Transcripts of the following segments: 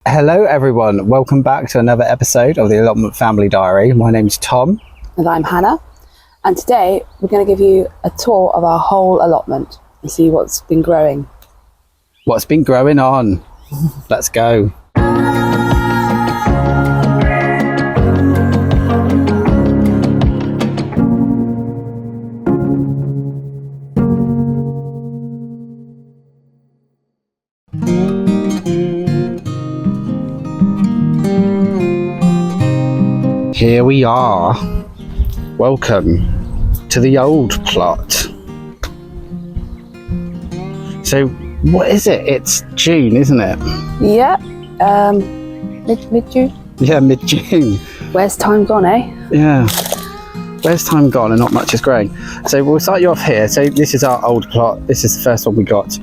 Hello everyone, welcome back to another episode of the Allotment Family Diary. My name's Tom. And I'm Hannah. And today we're going to give you a tour of our whole allotment and see what's been growing. What's been growing on? Let's go. Here we are. Welcome to the old plot. So, what is it? It's June, isn't it? Yeah, mid-June. Yeah, mid-June. Where's time gone, eh? Yeah. Where's time gone and not much is growing? So we'll start you off here. So this is our old plot. This is the first one we got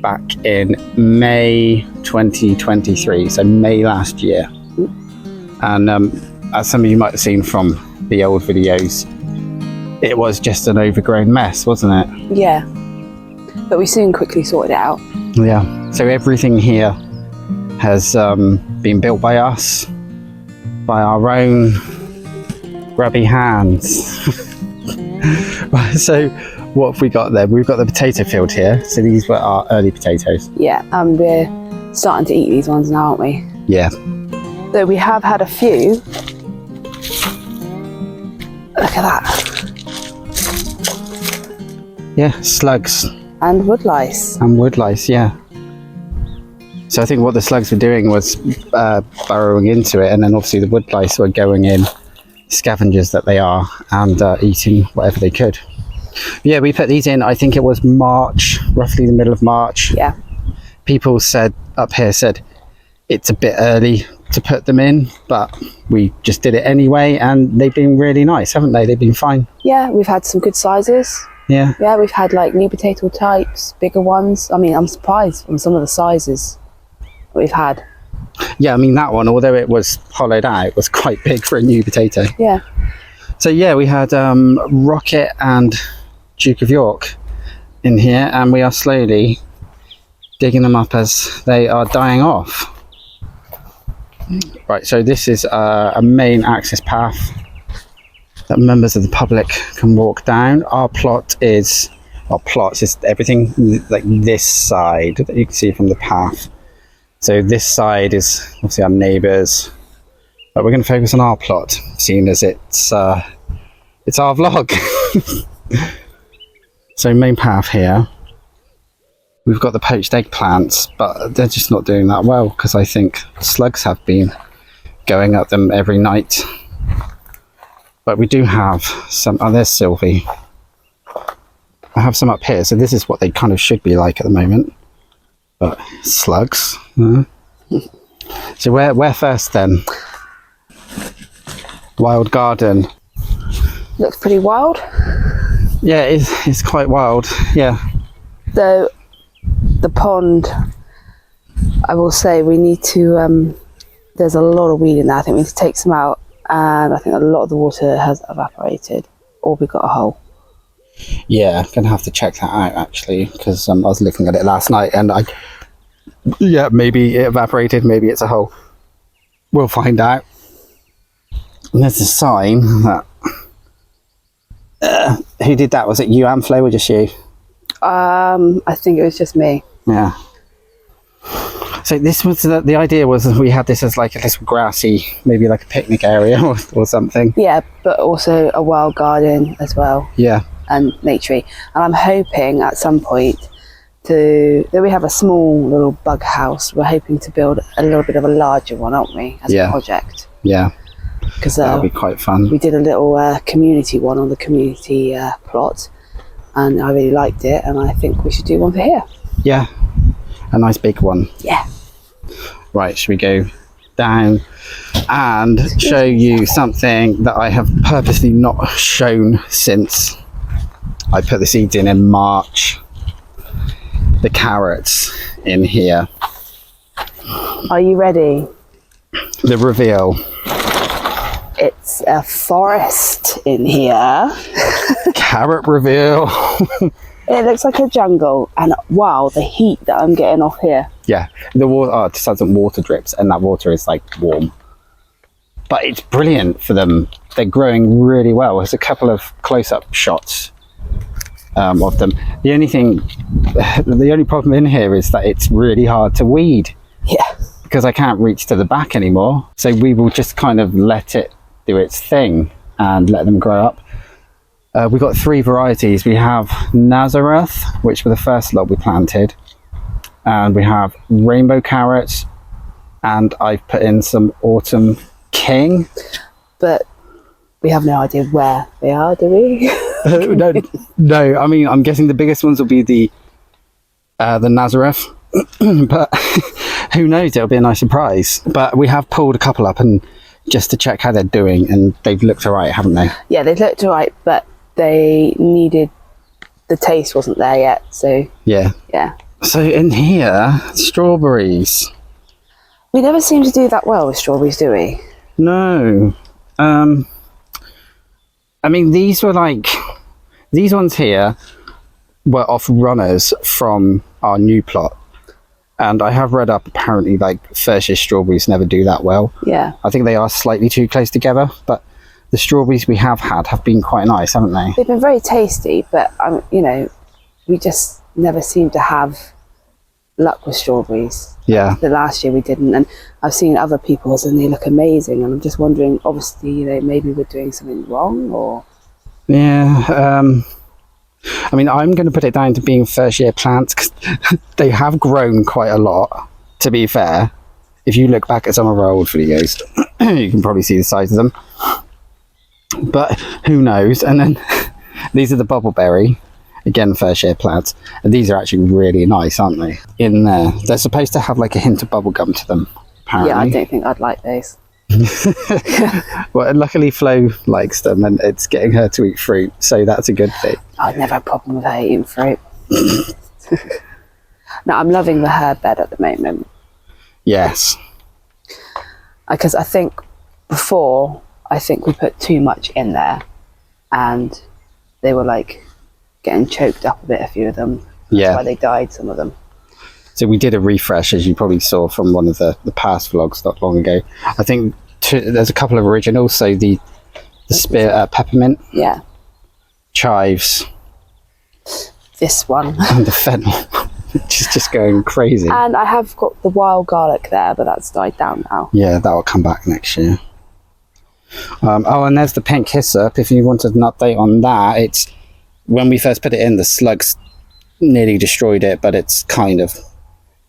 back in May 2023. So May last year. And as some of you might have seen from the old videos, it was just an overgrown mess, wasn't it? Yeah, but we soon quickly sorted it out. Yeah, so everything here has been built by us, by our own grubby hands. Right, so what have we got there? We've got the potato field here. So these were our early potatoes. Yeah, and we're starting to eat these ones now, aren't we? Yeah. Though we have had a few. Look at that. Yeah, slugs. And woodlice. And woodlice, yeah. So I think what the slugs were doing was burrowing into it, and then obviously the woodlice were going in, scavengers that they are, and eating whatever they could. Yeah, we put these in, I think it was March, roughly the middle of March. Yeah. People said, up here said, it's a bit early to put them in, but we just did it anyway, and they've been really nice, haven't they? They've been fine. Yeah, we've had some good sizes. Yeah. Yeah, we've had like new potato types, bigger ones. I mean, I'm surprised from some of the sizes that we've had. Yeah, I mean, that one, although it was hollowed out, was quite big for a new potato. Yeah. So yeah, we had Rocket and Duke of York in here, and we are slowly digging them up as they are dying off. Right, so this is a main access path that members of the public can walk down. Our plot is everything like this side that you can see from the path. So this side is obviously our neighbours, but we're going to focus on our plot, seeing as it's our vlog. So main path here. We've got the poached eggplants, but they're just not doing that well because I think slugs have been going at them every night. But we do have some, oh, there's Sylvie. I have some up here, so this is what they kind of should be like at the moment. But slugs. So where first then? Wild garden. Looks pretty wild. Yeah, it's quite wild, yeah. Though the pond, I will say we need to, there's a lot of weed in there. I think we need to take some out, and I think a lot of the water has evaporated, or we got a hole. Yeah, I'm gonna have to check that out actually, because I was looking at it last night, and yeah, maybe it evaporated, maybe it's a hole. We'll find out. And there's a sign that who did that? Was it you and Flo, or just you? I think it was just me. Yeah. So this was the idea was we had this as like a little grassy, maybe like a picnic area or something. Yeah, but also a wild garden as well. Yeah. And naturey. And I'm hoping at some point that we have a small little bug house. We're hoping to build a little bit of a larger one, aren't we, as a project? Yeah. Because that'll be quite fun. We did a little community one on the community plot, and I really liked it, and I think we should do one for here. Yeah, a nice big one. Yeah. Right, should we go down and show you something that I have purposely not shown since I put the seeds in March? The carrots in here. Are you ready? The reveal. It's a forest in here. Carrot reveal. It looks like a jungle, and wow, the heat that I'm getting off here. Yeah, the water just has some water drips, and that water is like warm. But it's brilliant for them. They're growing really well. There's a couple of close-up shots of them. The only problem in here is that it's really hard to weed. Yeah. Because I can't reach to the back anymore. So we will just kind of let it do its thing and let them grow up. We've got 3 varieties. We have Nazareth, which were the first lot we planted. And we have rainbow carrots. And I've put in some autumn king. But we have no idea where they are, do we? No. I mean, I'm guessing the biggest ones will be the Nazareth. But who knows, it'll be a nice surprise. But we have pulled a couple up and just to check how they're doing, and they've looked all right, haven't they? Yeah, they've looked all right, but they needed, the taste wasn't there yet, so Yeah. So in here, strawberries. we never seem to do that well with strawberries, do we? No. I mean, these ones here were off runners from our new plot. And I have read up, apparently, like, first year strawberries never do that well. Yeah. I think they are slightly too close together, but the strawberries we have had have been quite nice, haven't they? They've been very tasty, but, you know, we just never seem to have luck with strawberries. Yeah. The last year we didn't, and I've seen other people's and they look amazing, and I'm just wondering, obviously, you know, maybe we're doing something wrong, or... Yeah, I mean, I'm going to put it down to being first year plants, because they have grown quite a lot, to be fair. If you look back at some of our old videos, you can probably see the size of them. But who knows? And then these are the bubbleberry, again first year plants, and these are actually really nice, aren't they? In there, they're supposed to have like a hint of bubblegum to them, apparently. Yeah, I don't think I'd like those. Well, luckily Flo likes them, and it's getting her to eat fruit, so that's a good thing. I'd never have a problem with her eating fruit. No, I'm loving the herb bed at the moment. Yes. Because I think before, we put too much in there, and they were like getting choked up a bit, a few of them. Yeah. That's why they died, some of them. So we did a refresh, as you probably saw from one of the past vlogs not long ago. I think there's a couple of originals, so the spear peppermint, Yeah. chives, This one. and the fennel, which is just going crazy. And I have got the wild garlic there, but that's died down now. Yeah, that will come back next year. Oh, and there's the pink hyssop. If you wanted an update on that, it's when we first put it in, the slugs nearly destroyed it, but it's kind of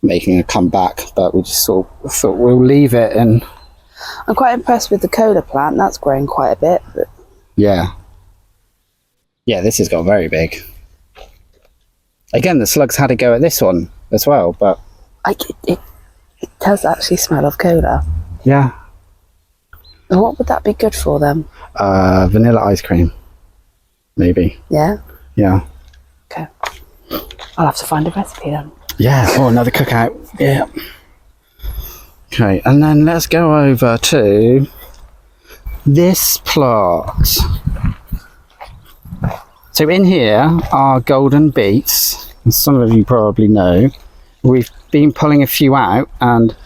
making a comeback. But we just sort of thought we'll leave it. And I'm quite impressed with the cola plant. That's growing quite a bit. But yeah, this has got very big. Again, the slugs had a go at this one as well, but it does actually smell of cola. yeah. And what would that be good for them? Vanilla ice cream, maybe. Yeah? Yeah. Okay. I'll have to find a recipe then. Yeah, or another cookout. Yeah. Okay, and then let's go over to this plot. So in here are golden beets, and some of you probably know. We've been pulling a few out, and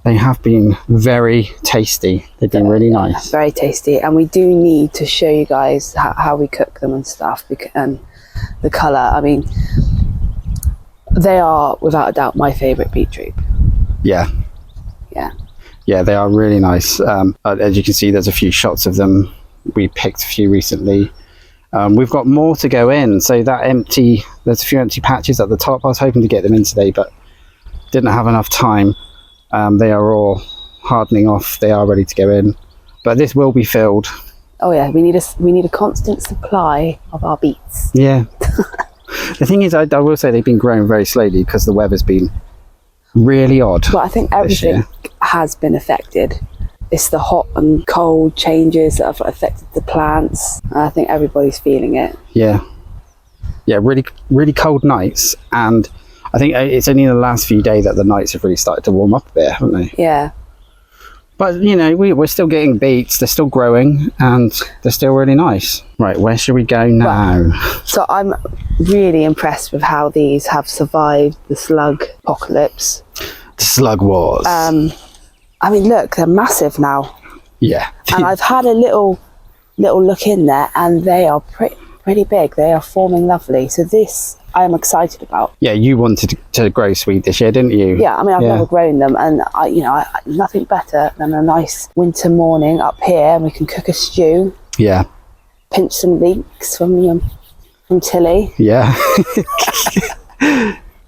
they have been very tasty. They've been really nice. Very tasty. And we do need to show you guys how we cook them and stuff, and the colour. I mean, they are without a doubt my favourite beetroot. Yeah. Yeah. Yeah, they are really nice. As you can see, there's a few shots of them. We picked a few recently. We've got more to go in. So there's a few empty patches at the top. I was hoping to get them in today, but didn't have enough time. They are all hardening off. They are ready to go in, but this will be filled. Oh yeah, we need a constant supply of our beets. Yeah. The thing is, I will say they've been growing very slowly because the weather's been really odd. Well, I think everything has been affected. It's the hot and cold changes that have affected the plants. I think everybody's feeling it. Yeah. Yeah, really, really cold nights, and I think it's only in the last few days that the nights have really started to warm up a bit, haven't they? Yeah. But, you know, we're still getting beets. They're still growing and they're still really nice. Right, where should we go now? So I'm really impressed with how these have survived the slug apocalypse. Slug wars. I mean, look, they're massive now. Yeah. And I've had a little look in there, and they are pretty big. They are forming lovely. So this I'm excited about. Yeah, you wanted to grow sweet this year, didn't you? Yeah, I mean, I've never grown them, and nothing better than a nice winter morning up here, and we can cook a stew. Yeah. Pinch some leeks from Tilly. Yeah.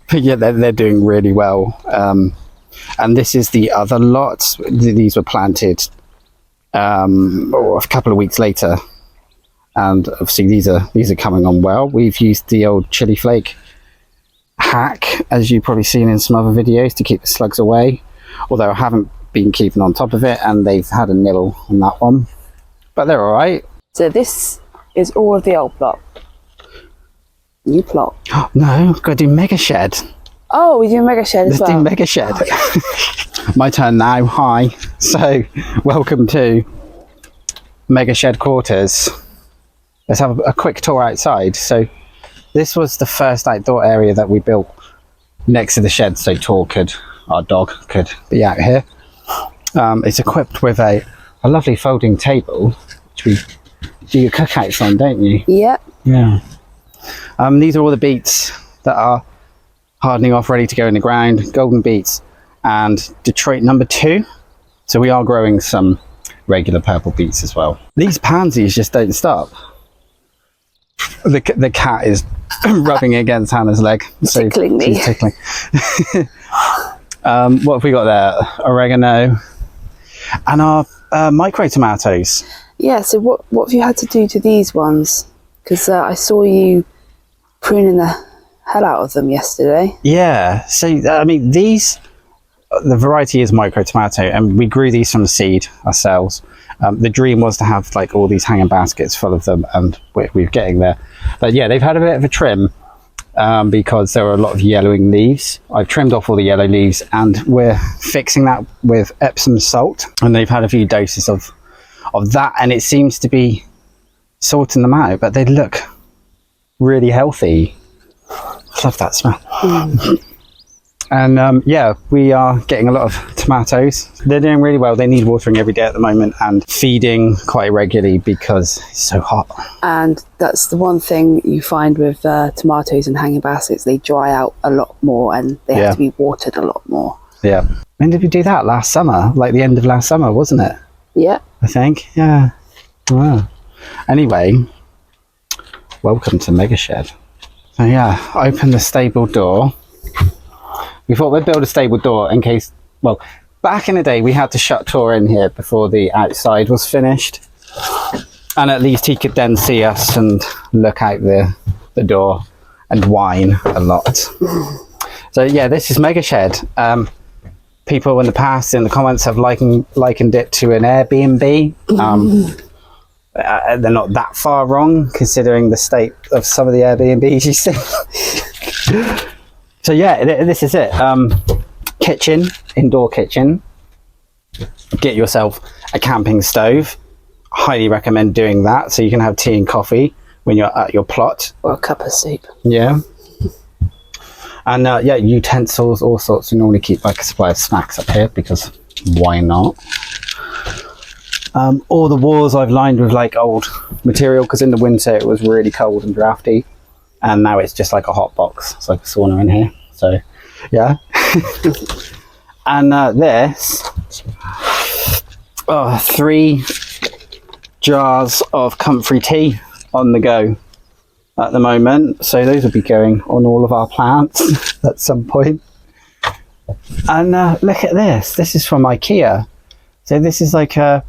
But yeah, they're doing really well. And this is the other lot. These were planted a couple of weeks later. And obviously these are coming on well. We've used the old chili flake hack, as you've probably seen in some other videos, to keep the slugs away. Although I haven't been keeping on top of it, and they've had a nibble on that one. But they're all right. So this is all of the old plot. New plot. No, I've got to do mega shed. Oh, we do mega shed as well. Let's do mega shed. My turn now. Hi. So, welcome to mega shed quarters. Let's have a quick tour outside. So this was the first outdoor area that we built next to the shed, so our dog could be out here. It's equipped with a lovely folding table, which we do your cookouts on, don't you? Yep. Yeah. These are all the beets that are hardening off, ready to go in the ground. Golden beets and Detroit number 2. So we are growing some regular purple beets as well. These pansies just don't stop. The cat is rubbing against Hannah's leg. So tickling me. She's tickling. What have we got there? Oregano and our micro tomatoes. Yeah, so what have you had to do to these ones? Because I saw you pruning the hell out of them yesterday. Yeah, so I mean the variety is micro tomato, and we grew these from seed ourselves. The dream was to have like all these hanging baskets full of them, and we're getting there. But yeah, they've had a bit of a trim because there are a lot of yellowing leaves. I've trimmed off all the yellow leaves, and we're fixing that with Epsom salt, and they've had a few doses of that, and it seems to be sorting them out, but they look really healthy. I love that smell. And yeah, we are getting a lot of tomatoes. They're doing really well. They need watering every day at the moment and feeding quite regularly because it's so hot. And that's the one thing you find with tomatoes and hanging baskets. They dry out a lot more, and they have to be watered a lot more. Yeah. When did we do that? Last summer, like the end of last summer, wasn't it? Yeah. I think. Yeah. Wow. Anyway, welcome to Mega Shed. So yeah, open the stable door. We thought we'd build a stable door in case, well, back in the day we had to shut Tor in here before the outside was finished. And at least he could then see us and look out the door and whine a lot. So yeah, this is Mega Shed. People in the past in the comments have likened it to an Airbnb. They're not that far wrong considering the state of some of the Airbnbs you see. So yeah, this is it. Kitchen, indoor kitchen. Get yourself a camping stove. Highly recommend doing that so you can have tea and coffee when you're at your plot. Or a cup of soup. Yeah. And yeah, utensils, all sorts. We normally keep like a supply of snacks up here because why not? All the walls I've lined with like old material because in the winter it was really cold and drafty. And now it's just like a hot box. It's like a sauna in here. So, yeah. And this, 3 jars of comfrey tea on the go at the moment. So those will be going on all of our plants at some point. And look at this. This is from IKEA. So this is like a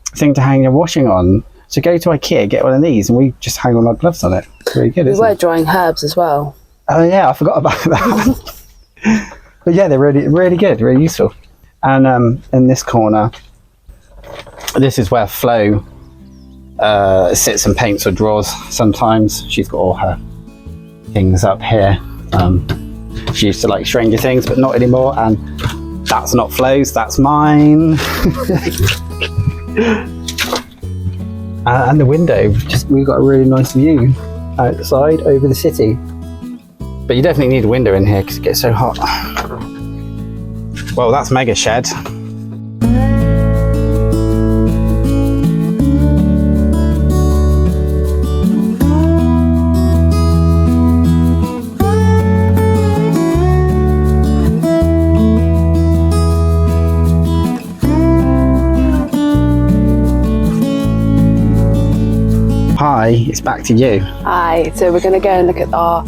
thing to hang your washing on. So go to IKEA, get one of these, and we just hang all our gloves on it. It's really good, isn't it? We were drying herbs as well. Oh yeah, I forgot about that. But yeah, they're really, really good, really useful. And in this corner, this is where Flo sits and paints or draws sometimes. She's got all her things up here. She used to like Stranger Things, but not anymore. And That's not Flo's, that's mine. And the window, we've got a really nice view outside over the city. But you definitely need a window in here because it gets so hot. Well, that's mega shed. Hi, it's back to you. Hi, so we're going to go and look at our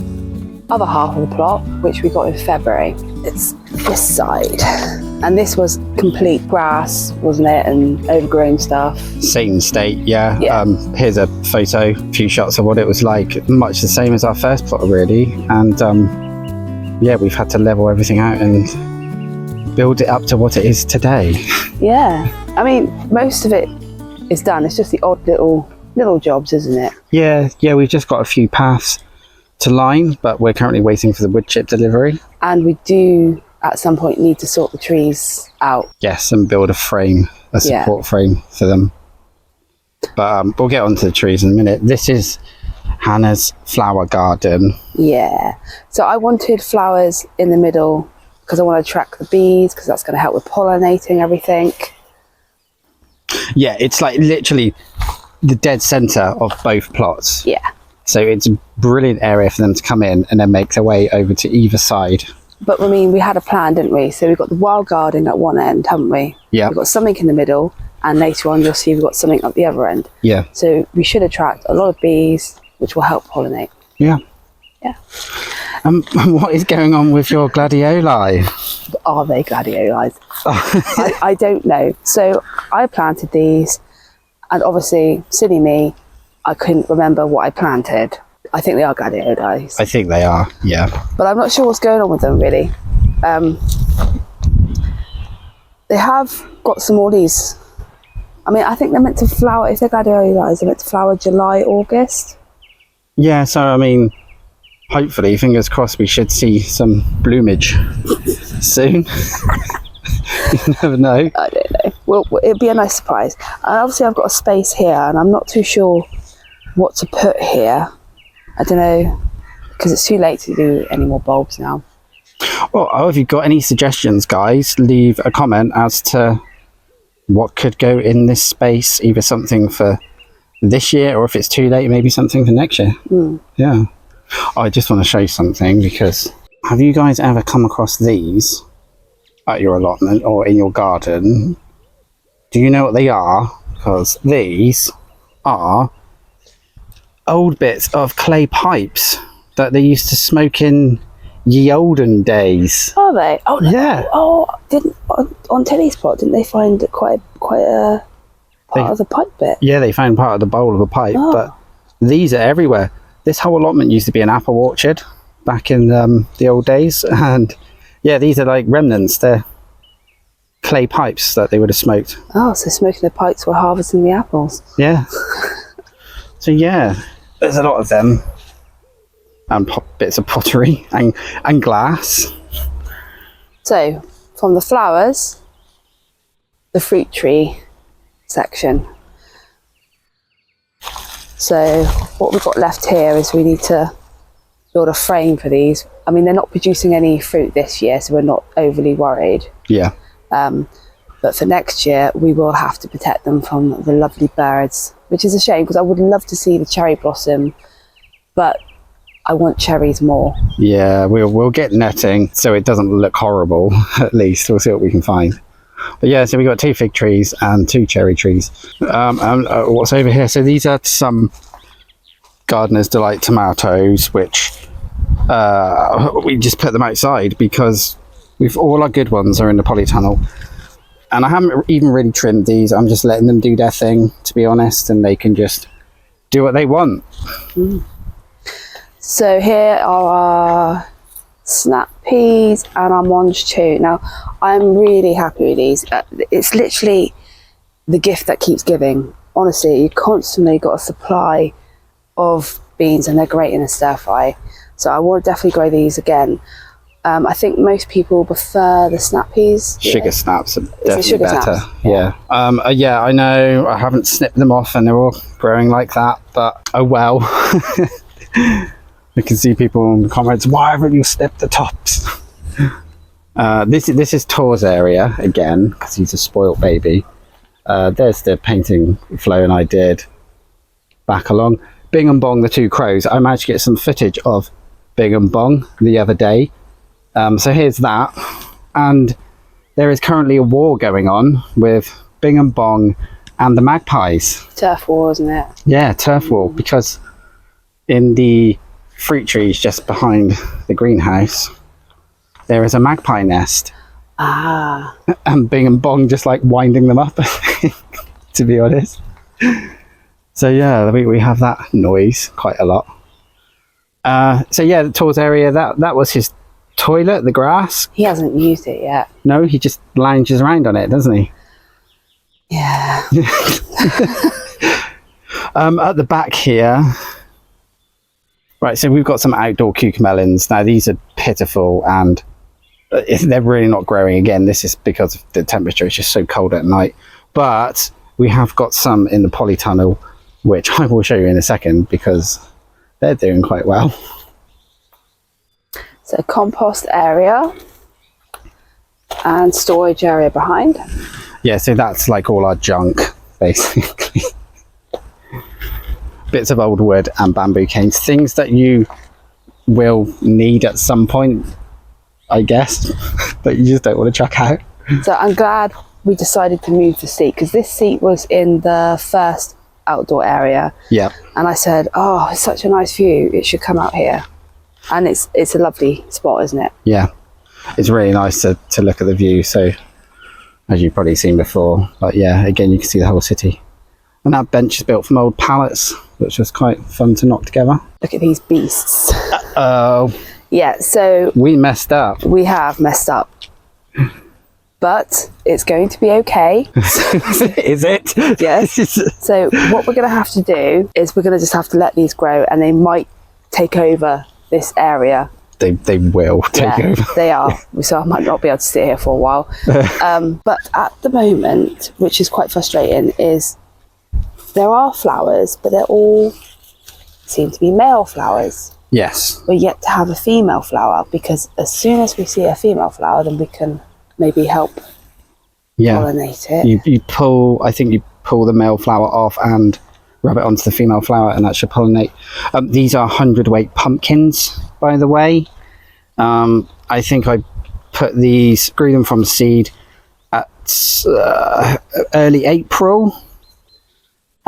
other half of the plot, which we got in February. It's this side. And this was complete grass, wasn't it? And overgrown stuff. Satan state, yeah. Yeah. Here's a photo, a few shots of what it was like. Much the same as our first plot, really. And yeah, we've had to level everything out and build it up to what it is today. Yeah. I mean, most of it is done. It's just the odd little jobs, isn't it? Yeah, we've just got a few paths to line, but we're currently waiting for the wood chip delivery. And we do at some point need to sort the trees out. Yes, and build a frame, a support frame for them. But we'll get onto the trees in a minute. This is Hannah's flower garden. Yeah. So I wanted flowers in the middle because I want to attract the bees, because that's going to help with pollinating everything. Yeah, it's like literally the dead centre of both plots. Yeah. So it's a brilliant area for them to come in and then make their way over to either side. But I mean, we had a plan, didn't we? So we've got the wild garden at one end, haven't we? Yeah. We've got something in the middle, and later on you'll see we've got something at the other end. Yeah. So we should attract a lot of bees, which will help pollinate. Yeah. Yeah. What is going on with your gladioli? Are they gladioli? I don't know. So I planted these, and obviously, silly me, I couldn't remember what I planted. I think they are gladioli. I think they are, yeah. But I'm not sure what's going on with them, really. They have got some more leaves. I mean, I think they're meant to flower, if they're gladioli, they're meant to flower July, August. Yeah, so I mean, hopefully, fingers crossed, we should see some bloomage soon. You never know. I don't know. Well, it'd be a nice surprise. And obviously, I've got a space here, and I'm not too sure what to put here. I don't know, because it's too late to do any more bulbs now. Well, if you've got any suggestions, guys, leave a comment as to what could go in this space, either something for this year, or if it's too late, maybe something for next year. Yeah. I just want to show you something, because have you guys ever come across these at your allotment or in your garden? Do you know what they are? Because these are old bits of clay pipes that they used to smoke in ye olden days. Are they? Oh, no. Yeah. Oh, on Tilly's plot, didn't they find quite a part of the pipe bit? Yeah, they found part of the bowl of a pipe, but these are everywhere. This whole allotment used to be an apple orchard back in the old days, and yeah, these are like remnants. They're clay pipes that they would have smoked. Oh, so smoking the pipes while harvesting the apples. Yeah. So yeah, there's a lot of them, and bits of pottery and glass. So from the flowers, the fruit tree section. So what we've got left here is we need to build a frame for these. I mean, they're not producing any fruit this year, so we're not overly worried. Yeah. But for next year, we will have to protect them from the lovely birds, which is a shame, because I would love to see the cherry blossom, but I want cherries more. Yeah, we'll get netting so it doesn't look horrible. At least we'll see what we can find. But yeah, so we got 2 fig trees and 2 cherry trees. What's over here? So these are some Gardener's Delight tomatoes, which we just put them outside because all our good ones are in the polytunnel. And I haven't even really trimmed these. I'm just letting them do their thing, to be honest, and they can just do what they want. So here are our snap peas and our mange too. Now, I'm really happy with these. It's literally the gift that keeps giving. Honestly, you constantly got a supply of beans, and they're great in a stir fry. So I will definitely grow these again. I think most people prefer the snap peas. Sugar snaps are definitely sugar better. snaps? Yeah. Yeah, I know I haven't snipped them off and they're all growing like that, but oh well. You can see people in the comments, why haven't you snipped the tops? This is Tor's area again, because he's a spoilt baby. There's the painting Flo and I did back along. Bing and Bong, the two crows. I managed to get some footage of Bing and Bong the other day. So here's that. And there is currently a war going on with Bing and Bong and the magpies. Turf war, isn't it? Yeah, turf war, because in the fruit trees just behind the greenhouse, there is a magpie nest. Ah. And Bing and Bong just like winding them up, to be honest. So yeah, we have that noise quite a lot. So yeah, the Tor's area, that was his toilet, the grass. He hasn't used it yet. No, he just lounges around on it, doesn't he? Yeah. At the back here, right, so we've got some outdoor cucamelons. Now these are pitiful and they're really not growing again. This is because of the temperature, it's just so cold at night. But we have got some in the polytunnel, which I will show you in a second because they're doing quite well. So compost area and storage area behind. Yeah, so that's like all our junk, basically. Bits of old wood and bamboo canes, things that you will need at some point, I guess, but you just don't want to chuck out. So I'm glad we decided to move the seat, because this seat was in the first outdoor area. Yeah. And I said, oh, it's such a nice view, it should come out here. And it's a lovely spot, isn't it? Yeah, it's really nice to look at the view. So as you've probably seen before, but yeah, again, you can see the whole city. And that bench is built from old pallets, which was quite fun to knock together. Look at these beasts. Oh, Yeah, so we messed up. we have messed up. But it's going to be okay. Is it? Yes. So what we're going to have to do is we're going to just have to let these grow, and they might take over this area. They will take over. They are. So I might not be able to sit here for a while. But at the moment, which is quite frustrating, is there are flowers, but they're all seem to be male flowers. Yes. We're yet to have a female flower, because as soon as we see a female flower, then we can maybe help pollinate it. You pull, I think you pull the male flower off and rub it onto the female flower, and that should pollinate. These are 100-weight pumpkins, by the way. I think I grew them from seed at early April,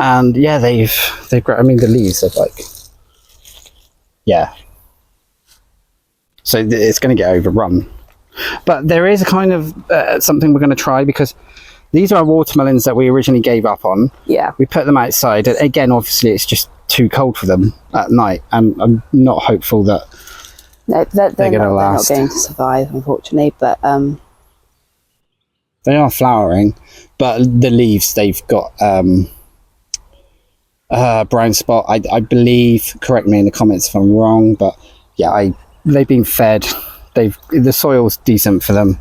and yeah, they've grown. I mean, the leaves are like, yeah. So it's going to get overrun. But there is a kind of something we're going to try, because these are our watermelons that we originally gave up on. Yeah. We put them outside. And again, obviously, it's just too cold for them at night. And I'm not hopeful that they're going to last. They're not going to survive, unfortunately. But they are flowering. But the leaves, they've got brown spot. I believe, correct me in the comments if I'm wrong, but yeah, they've been fed. The soil's decent for them.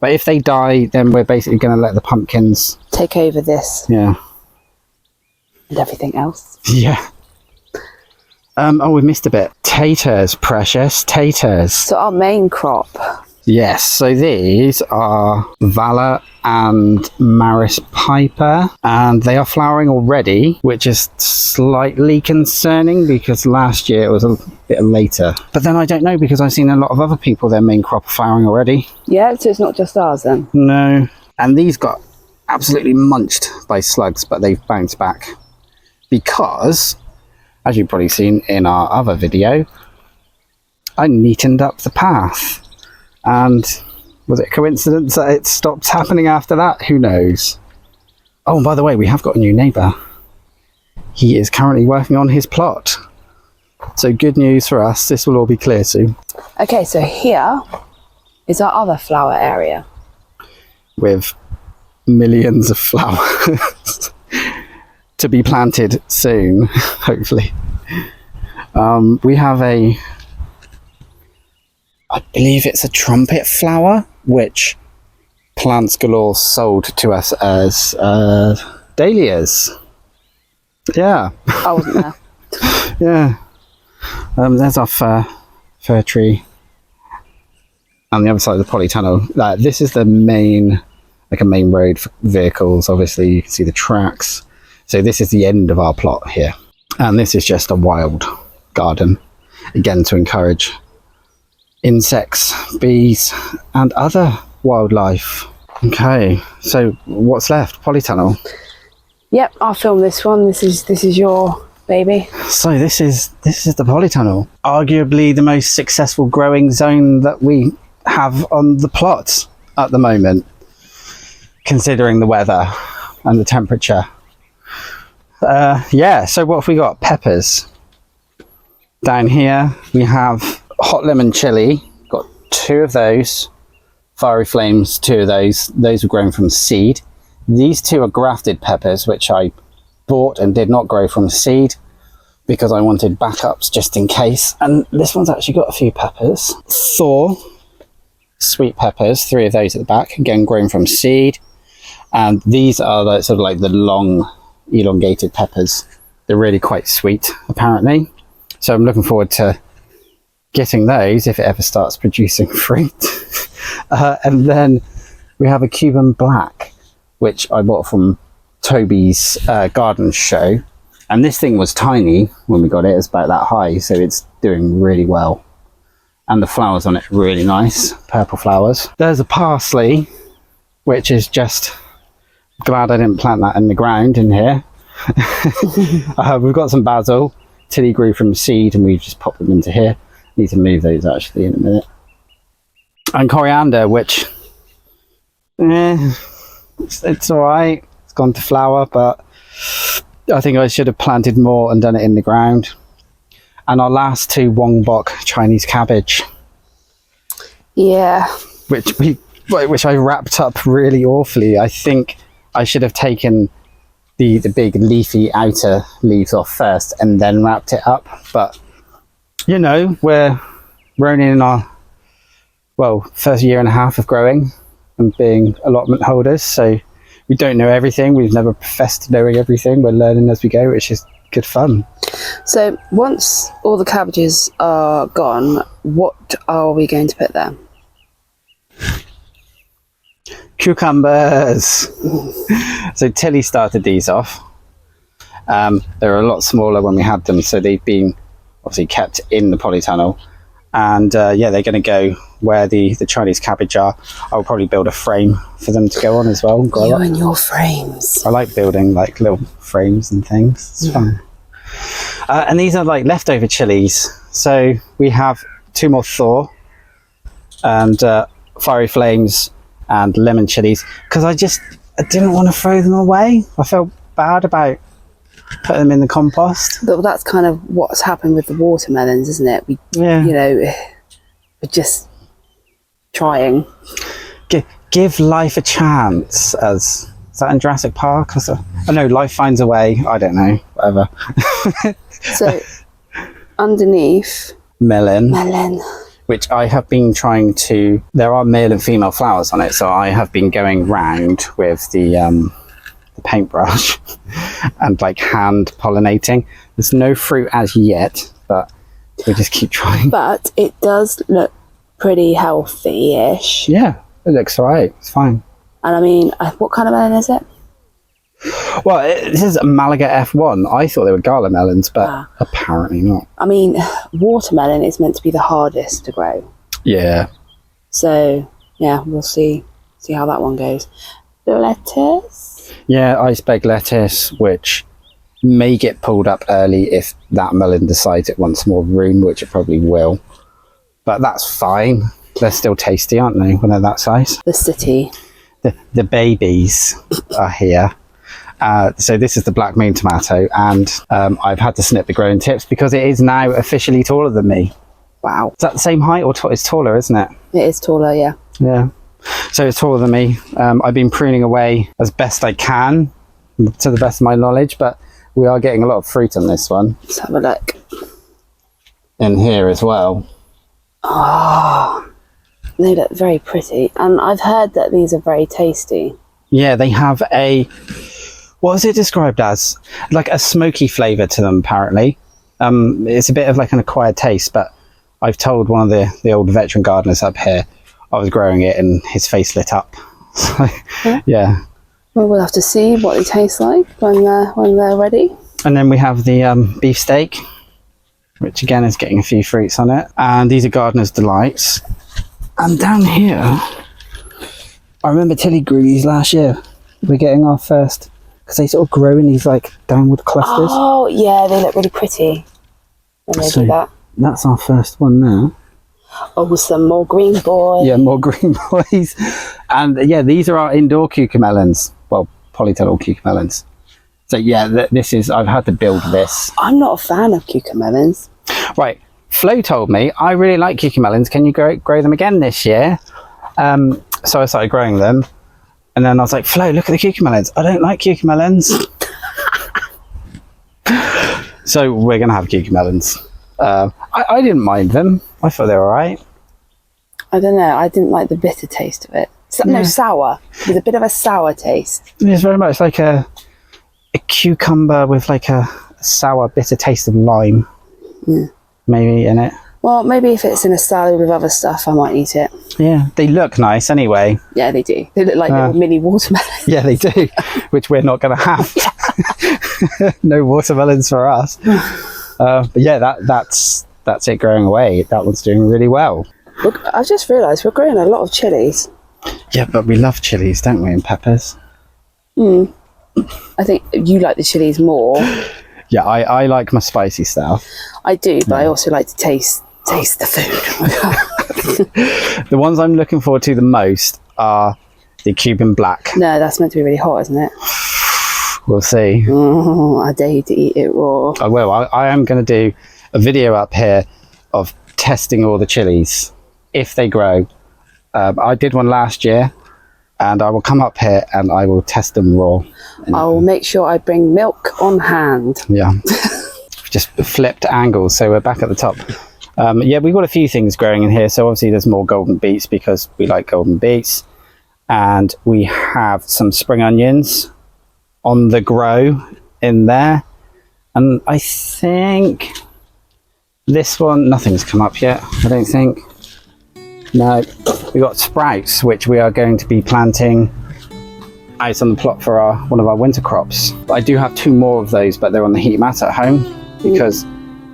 But if they die, then we're basically going to let the pumpkins take over this. Yeah. And everything else. Yeah. Oh, we missed a bit. Taters, precious taters. So our main crop. Yes, so these are Valor and Maris Piper, and they are flowering already, which is slightly concerning because last year it was a bit later. But then I don't know, because I've seen a lot of other people, their main crop are flowering already. Yeah, so it's not just ours then? No, and these got absolutely munched by slugs, but they've bounced back because, as you've probably seen in our other video, I neatened up the path. And was it a coincidence that it stopped happening after that? Who knows? Oh, and by the way, we have got a new neighbour. He is currently working on his plot. So good news for us. This will all be clear soon. Okay, so here is our other flower area. With millions of flowers to be planted soon, hopefully. We have a I believe it's a trumpet flower, which Plants Galore sold to us as dahlias. Yeah. I wasn't there. Yeah. There's our fir tree. On the other side of the polytunnel. This is the main, like a main road for vehicles. Obviously, you can see the tracks. So this is the end of our plot here. And this is just a wild garden. Again, to encourage insects, bees, and other wildlife. Okay, so what's left? Polytunnel. Yep, I'll film this one. This is your baby. So this is the polytunnel. Arguably the most successful growing zone that we have on the plot at the moment, considering the weather and the temperature. Yeah, so what have we got? Peppers. Down here we have hot lemon chili. Got 2 of those. Fiery Flames, 2 of those. Those were grown from seed. These 2 are grafted peppers, which I bought and did not grow from seed because I wanted backups just in case. And this one's actually got a few peppers. Thor, sweet peppers, 3 of those at the back, again grown from seed. And these are the, sort of like the long elongated peppers. They're really quite sweet, apparently. So I'm looking forward to getting those if it ever starts producing fruit. And then we have a Cuban Black, which I bought from Toby's garden show. And this thing was tiny when we got it. It's about that high, so it's doing really well. And the flowers on it are really nice, purple flowers. There's a parsley, which is just, glad I didn't plant that in the ground in here. We've got some basil. Tilly grew from seed and we've just popped them into here. Need to move those actually in a minute. And coriander, which it's all right. It's gone to flower, but I think I should have planted more and done it in the ground. And our last 2 Wongbok Chinese cabbage. Yeah. Which I wrapped up really awfully. I think I should have taken the big leafy outer leaves off first and then wrapped it up. But you know, we're only in our first year and a half of growing and being allotment holders, so we don't know everything. We've never professed knowing everything. We're learning as we go, which is good fun. So once all the cabbages are gone, what are we going to put there? Cucumbers. So Tilly started these off. They were a lot smaller when we had them, so they've been obviously kept in the polytunnel. And yeah, they're going to go where the Chinese cabbage are. I'll probably build a frame for them to go on as well. You and your frames. I like building like little frames and things. It's fun. And these are like leftover chilies. So we have 2 more Thor and Fiery Flames and lemon chilies, because I didn't want to throw them away. I felt bad about putting them in the compost. But that's kind of what's happened with the watermelons, isn't it? You know, we're just trying. Give life a chance. Is that in Jurassic Park? I know, life finds a way. I don't know, whatever. So underneath melon, which I have been trying to, there are male and female flowers on it, so I have been going round with the paintbrush and like hand pollinating. There's no fruit as yet, but we just keep trying. But it does look pretty healthy-ish. Yeah, it looks alright. It's fine. And I mean, what kind of melon is it? Well, this is a Malaga F1. I thought they were gala melons, but apparently not. I mean, watermelon is meant to be the hardest to grow. Yeah. So yeah, we'll see how that one goes. Lettuce. Yeah, iceberg lettuce, which may get pulled up early if that melon decides it wants more room, which it probably will. But that's fine. They're still tasty, aren't they, when they're that size? The city. The babies are here. So this is the black moon tomato, and I've had to snip the growing tips because it is now officially taller than me. Wow. Is that the same height, or it's taller, isn't it? It is taller, yeah. Yeah. So it's taller than me. I've been pruning away as best I can, to the best of my knowledge, but we are getting a lot of fruit on this one. Let's have a look. In here as well. Oh, they look very pretty. And I've heard that these are very tasty. Yeah, they have a, what is it described as? Like a smoky flavour to them, apparently. It's a bit of like an acquired taste, but I've told one of the old veteran gardeners up here, I was growing it and his face lit up. So, yeah. Well, we'll have to see what they taste like when they're ready. And then we have the beefsteak, which again is getting a few fruits on it. And these are Gardener's Delights. And down here, I remember Tilly grew these last year. We're getting our first, because they sort of grow in these like downward clusters. Oh, yeah, they look really pretty when they do that. That's our first one now. Oh, some more green boy. Yeah, more green boys. And yeah, these are our indoor cucamelons. Well, polytunnel cucamelons. So yeah, this is, I've had to build this. I'm not a fan of cucamelons. Right, Flo told me, I really like cucamelons. Can you grow them again this year? So I started growing them. And then I was like, Flo, look at the cucamelons. I don't like cucamelons. So we're going to have cucamelons. I didn't mind them. I thought they were all right. I don't know. I didn't like the bitter taste of it. No, sour. There's a bit of a sour taste. It's very much like a cucumber with like a sour, bitter taste of lime. Maybe in it. Well, maybe if it's in a salad with other stuff, I might eat it. Yeah, they look nice anyway. Yeah, they do. They look like little mini watermelons. Yeah, they do, which we're not going to have. No watermelons for us. But yeah, that's it growing away. That one's doing really well. Look, I've just realised we're growing a lot of chilies. Yeah, but we love chilies, don't we, and peppers? I think you like the chilies more. Yeah, I like my spicy stuff. I do, but I also like to taste the food. The ones I'm looking forward to the most are the Cuban black. No, that's meant to be really hot, isn't it? We'll see. Oh, I dare you to eat it raw. I will. I am going to do a video up here of testing all the chilies if they grow. I did one last year, and I will come up here and I will test them raw. I will make sure I bring milk on hand. Yeah. Just flipped angles, so we're back at the top. Yeah, we've got a few things growing in here. So obviously there's more golden beets because we like golden beets. And we have some spring onions on the grow in there. And I think this one, nothing's come up yet, I don't think. No, we got sprouts, which we are going to be planting out on the plot for one of our winter crops. I do have 2 more of those, but they're on the heat mat at home because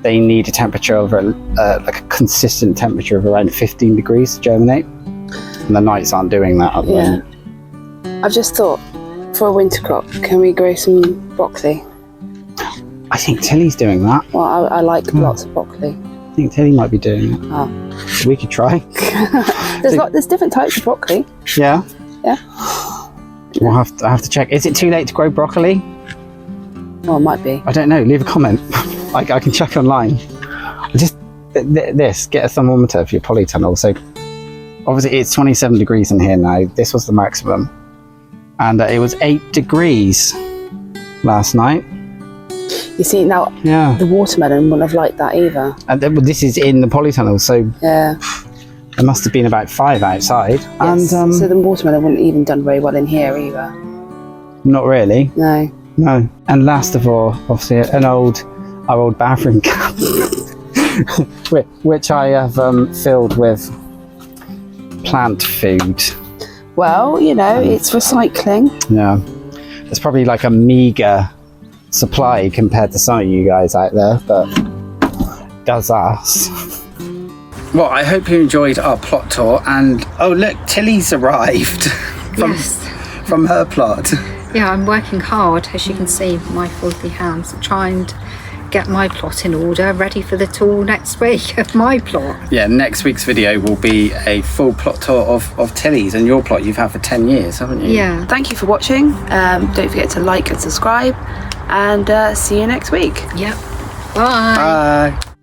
they need a temperature of like a consistent temperature of around 15 degrees to germinate. And the nights aren't doing that at the moment. I've just thought, for a winter crop, can we grow some broccoli? I think Tilly's doing that. Well, I like lots of broccoli. I think Tilly might be doing it. Oh. We could try. There's different types of broccoli. Yeah? Yeah. We'll have to check. Is it too late to grow broccoli? Well, it might be. I don't know. Leave a comment. I can check online. Just get a thermometer for your polytunnel. So obviously it's 27 degrees in here now. This was the maximum. And it was 8 degrees last night. You see, now the watermelon wouldn't have liked that either. And this is in the polytunnel, so yeah, there must have been about 5 outside. Yes. And so the watermelon wouldn't even done very well in here either. Not really. No. No. And last of all, obviously, our old bathroom cap, which I have filled with plant food. Well, you know, it's recycling. Yeah, it's probably like a meager supply compared to some of you guys out there, but does us. Well, I hope you enjoyed our plot tour, and oh look, Tilly's arrived from her plot. Yeah, I'm working hard, as you can see, my filthy hands, to try and get my plot in order, ready for the tour next week of my plot. Yeah, next week's video will be a full plot tour of Tilly's and your plot you've had for 10 years, haven't you? Yeah. Thank you for watching. Don't forget to like and subscribe, and see you next week. Yep. Bye. Bye.